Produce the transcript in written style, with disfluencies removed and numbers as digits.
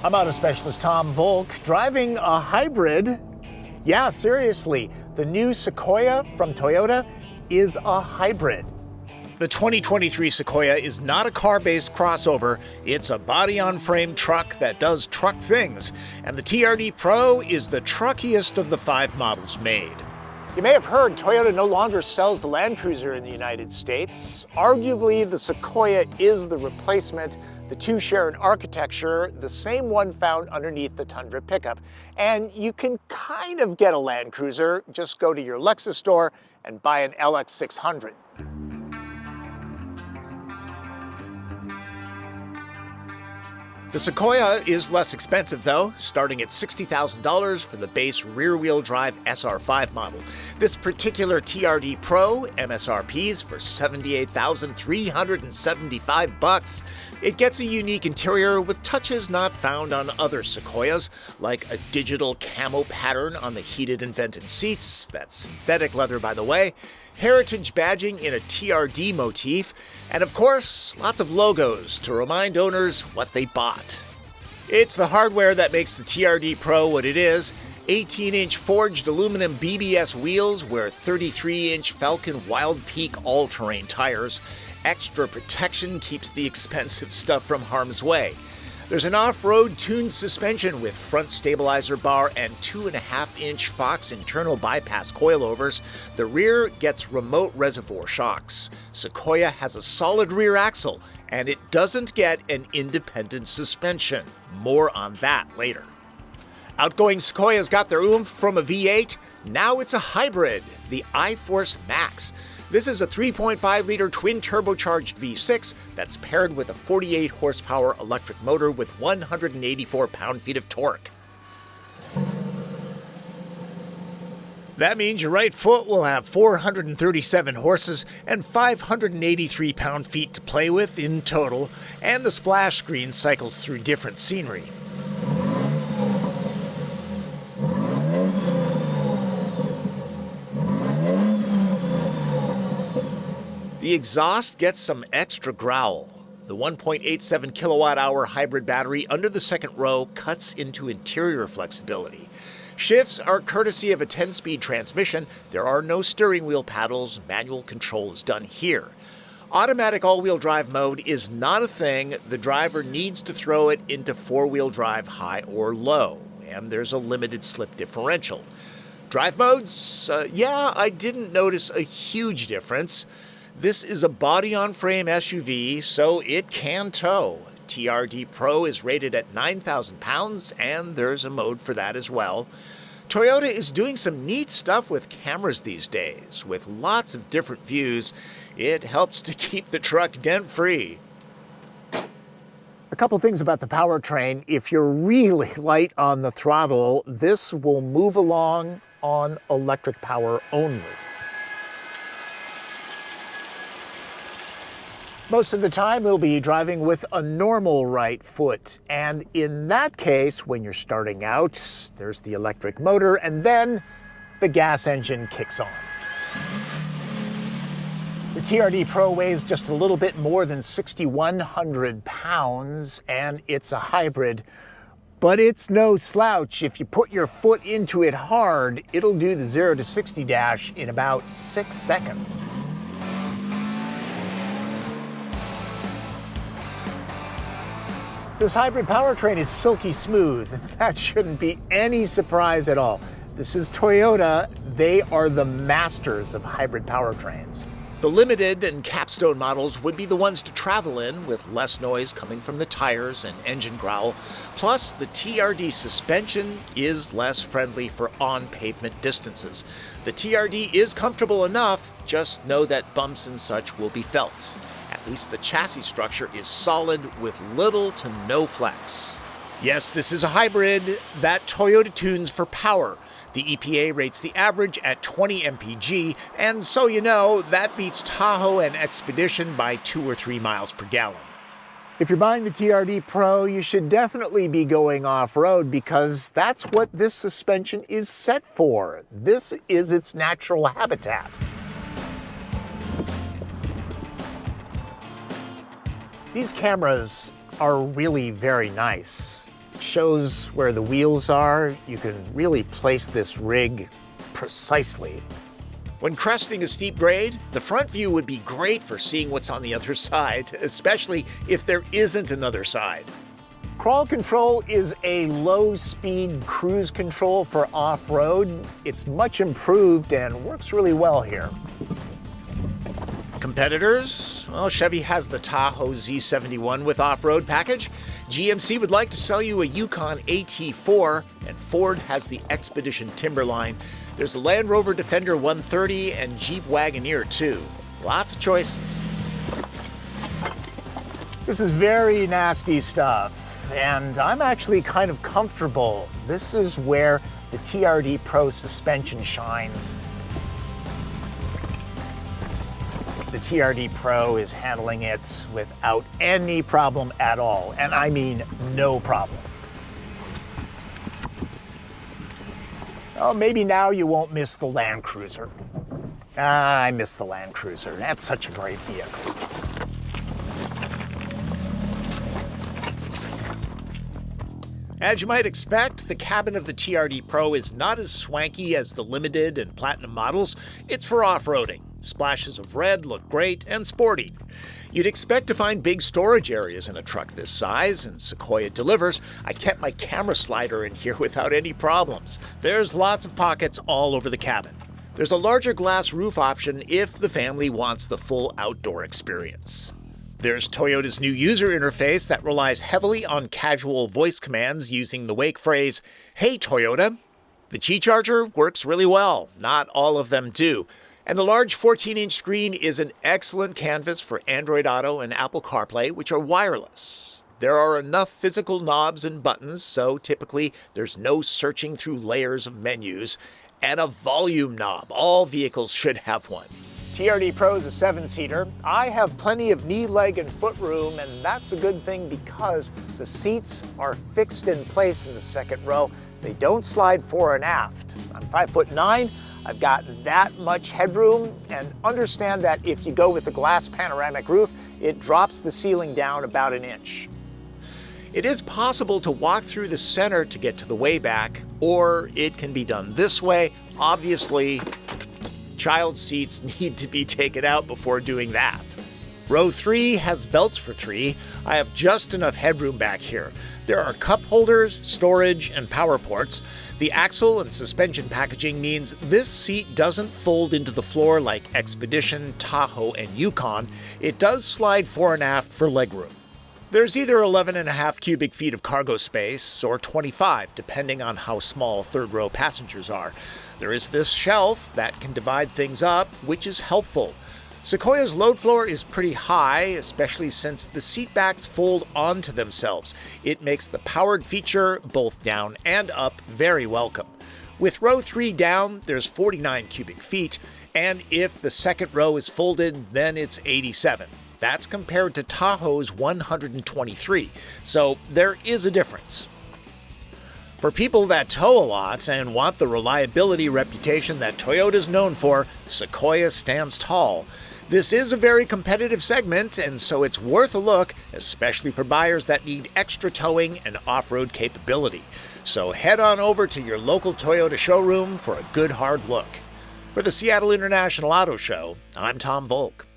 I'm auto specialist Tom Voelk, driving a hybrid. Yeah, seriously, the new Sequoia from Toyota is a hybrid. The 2023 Sequoia is not a car-based crossover, it's a body-on-frame truck that does truck things, and the TRD Pro is the truckiest of the 5 models made. You may have heard Toyota no longer sells the Land Cruiser in the United States. Arguably, the Sequoia is the replacement. The two share an architecture, the same one found underneath the Tundra pickup. And you can kind of get a Land Cruiser. Just go to your Lexus store and buy an LX600. The Sequoia is less expensive though, starting at $60,000 for the base rear-wheel drive SR5 model. This particular TRD Pro MSRPs for $78,375. It gets a unique interior with touches not found on other Sequoias, like a digital camo pattern on the heated and vented seats, that's synthetic leather by the way, heritage badging in a TRD motif, and of course, lots of logos to remind owners what they bought. It's the hardware that makes the TRD Pro what it is. 18-inch forged aluminum BBS wheels wear 33-inch Falcon Wild Peak all-terrain tires. Extra protection keeps the expensive stuff from harm's way. There's an off-road tuned suspension with front stabilizer bar and 2.5-inch Fox internal bypass coilovers. The rear gets remote reservoir shocks. Sequoia has a solid rear axle, and it doesn't get an independent suspension. More on that later. Outgoing Sequoias got their oomph from a V8. Now it's a hybrid, the iForce Max. This is a 3.5-liter twin-turbocharged V6 that's paired with a 48-horsepower electric motor with 184 pound-feet of torque. That means your right foot will have 437 horses and 583 pound-feet to play with in total, and the splash screen cycles through different scenery. The exhaust gets some extra growl. The 1.87 kilowatt-hour hybrid battery under the second row cuts into interior flexibility. Shifts are courtesy of a 10-speed transmission. There are no steering wheel paddles. Manual control is done here. Automatic all-wheel drive mode is not a thing. The driver needs to throw it into four-wheel drive high or low, and there's a limited slip differential. Drive modes? Yeah, I didn't notice a huge difference. This is a body-on-frame SUV, so it can tow. TRD Pro is rated at 9,000 pounds, and there's a mode for that as well. Toyota is doing some neat stuff with cameras these days. With lots of different views, it helps to keep the truck dent-free. A couple things about the powertrain. If you're really light on the throttle, this will move along on electric power only. Most of the time, we'll be driving with a normal right foot. And in that case, when you're starting out, there's the electric motor, and then the gas engine kicks on. The TRD Pro weighs just a little bit more than 6,100 pounds, and it's a hybrid. But it's no slouch. If you put your foot into it hard, it'll do the 0 to 60 dash in about 6 seconds. This hybrid powertrain is silky smooth. That shouldn't be any surprise at all. This is Toyota. They are the masters of hybrid powertrains. The limited and capstone models would be the ones to travel in, with less noise coming from the tires and engine growl. Plus, the TRD suspension is less friendly for on-pavement distances. The TRD is comfortable enough, just know that bumps and such will be felt. At least the chassis structure is solid with little to no flex. Yes, this is a hybrid that Toyota tunes for power. The EPA rates the average at 20 mpg, and so you know, that beats Tahoe and Expedition by 2 or 3 miles per gallon. If you're buying the TRD Pro, you should definitely be going off-road because that's what this suspension is set for. This is its natural habitat. These cameras are really very nice. shows where the wheels are. You can really place this rig precisely. When cresting a steep grade, the front view would be great for seeing what's on the other side, especially if there isn't another side. Crawl control is a low-speed cruise control for off-road. It's much improved and works really well here. Competitors? Well, Chevy has the Tahoe Z71 with off-road package. GMC would like to sell you a Yukon AT4, and Ford has the Expedition Timberline. There's a Land Rover Defender 130 and Jeep Wagoneer too. Lots of choices. This is very nasty stuff, and I'm actually kind of comfortable. This is where the TRD Pro suspension shines. The TRD Pro is handling it without any problem at all, and I mean no problem. Oh, maybe now you won't miss the Land Cruiser. I miss the Land Cruiser. That's such a great vehicle. As you might expect, the cabin of the TRD Pro is not as swanky as the Limited and Platinum models. It's for off-roading. Splashes of red look great and sporty. You'd expect to find big storage areas in a truck this size, and Sequoia delivers. I kept my camera slider in here without any problems. There's lots of pockets all over the cabin. There's a larger glass roof option if the family wants the full outdoor experience. There's Toyota's new user interface that relies heavily on casual voice commands using the wake phrase, "Hey Toyota." The Qi charger works really well. Not all of them do. And the large 14-inch screen is an excellent canvas for Android Auto and Apple CarPlay, which are wireless. There are enough physical knobs and buttons, so typically there's no searching through layers of menus. And a volume knob. All vehicles should have one. TRD Pro is a 7-seater. I have plenty of knee, leg, and foot room, and that's a good thing because the seats are fixed in place in the second row. They don't slide fore and aft. I'm 5'9". I've got that much headroom, and understand that if you go with the glass panoramic roof, it drops the ceiling down about an inch. It is possible to walk through the center to get to the way back, or it can be done this way. Obviously, child seats need to be taken out before doing that. Row 3 has belts for 3. I have just enough headroom back here. There are cup holders, storage, and power ports. The axle and suspension packaging means this seat doesn't fold into the floor like Expedition, Tahoe, and Yukon. It does slide fore and aft for legroom. There's either 11.5 cubic feet of cargo space or 25, depending on how small third-row passengers are. There is this shelf that can divide things up, which is helpful. Sequoia's load floor is pretty high, especially since the seat backs fold onto themselves. It makes the powered feature, both down and up, very welcome. With row 3 down, there's 49 cubic feet, and if the second row is folded, then it's 87. That's compared to Tahoe's 123, so there is a difference. For people that tow a lot and want the reliability reputation that Toyota's known for, Sequoia stands tall. This is a very competitive segment, and so it's worth a look, especially for buyers that need extra towing and off-road capability. So head on over to your local Toyota showroom for a good hard look. For the Seattle International Auto Show, I'm Tom Voelk.